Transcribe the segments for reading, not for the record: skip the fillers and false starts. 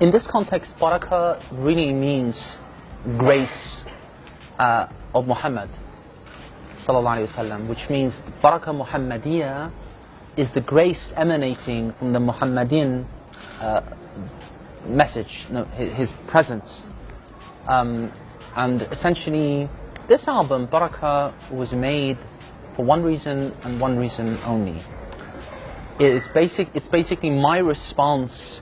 In this context, Barakah really means grace of Muhammad sallallahu alaihi wasallam, which means Barakah Muhammadiyah is the grace emanating from the Muhammadin message, his presence. And essentially, this album, Barakah, was made for one reason and one reason only. It's basically my response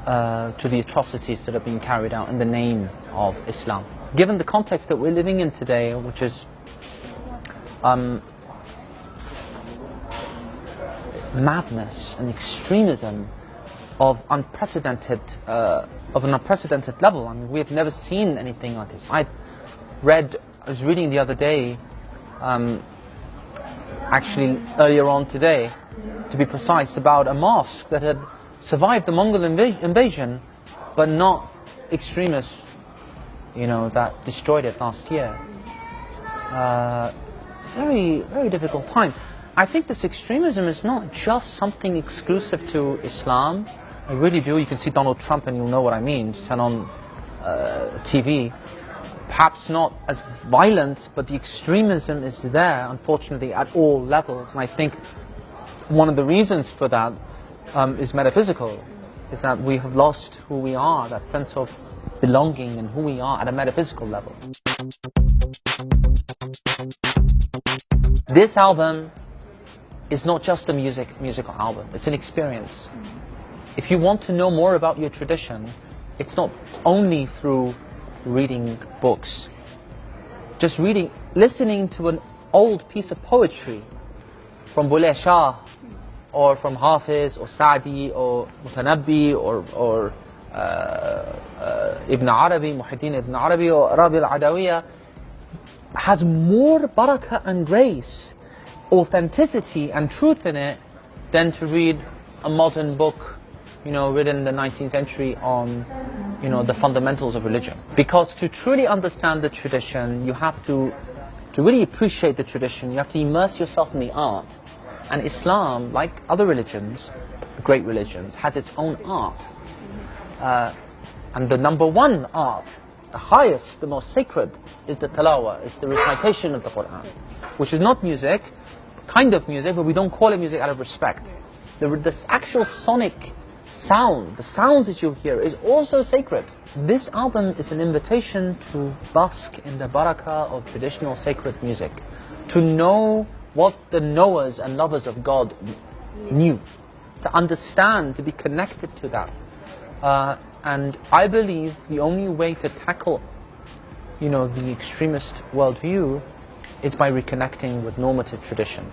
to the atrocities that have been carried out in the name of Islam. Given the context that we're living in today, which is madness and extremism of an unprecedented level. I mean, we have never seen anything like this. I was reading the other day, actually earlier on today, to be precise, about a mosque that had survived the Mongol invasion, but not extremists, that destroyed it last year. Very, very difficult time. I think this extremism is not just something exclusive to Islam. I really do. You can see Donald Trump and you'll know what I mean. Just turn on TV. Perhaps not as violent, but the extremism is there, unfortunately, at all levels. And I think one of the reasons for that is metaphysical, is that we have lost who we are, that sense of belonging and who we are at a metaphysical level. This album is not just a musical album, it's an experience. If you want to know more about your tradition, it's not only through reading books. Just listening to an old piece of poetry from Bulleh Shah, or from Hafiz, or Sa'di, or Mutanabbi, or Ibn Arabi, Muhyiddin Ibn Arabi, or Rabi al-Adawiyya, has more barakah and grace, authenticity and truth in it than to read a modern book, written in the 19th century on, the fundamentals of religion. Because to truly understand the tradition, you have to really appreciate the tradition, you have to immerse yourself in the art. And Islam, like other religions, great religions, has its own art. And the number one art, the highest, the most sacred, is the tilawah, is the recitation of the Quran, which is not music, kind of music, but we don't call it music out of respect. The actual sonic sound, the sounds that you hear, is also sacred. This album is an invitation to bask in the barakah of traditional sacred music, to know what the knowers and lovers of God knew, to understand, to be connected to that. And I believe the only way to tackle, the extremist worldview is by reconnecting with normative tradition.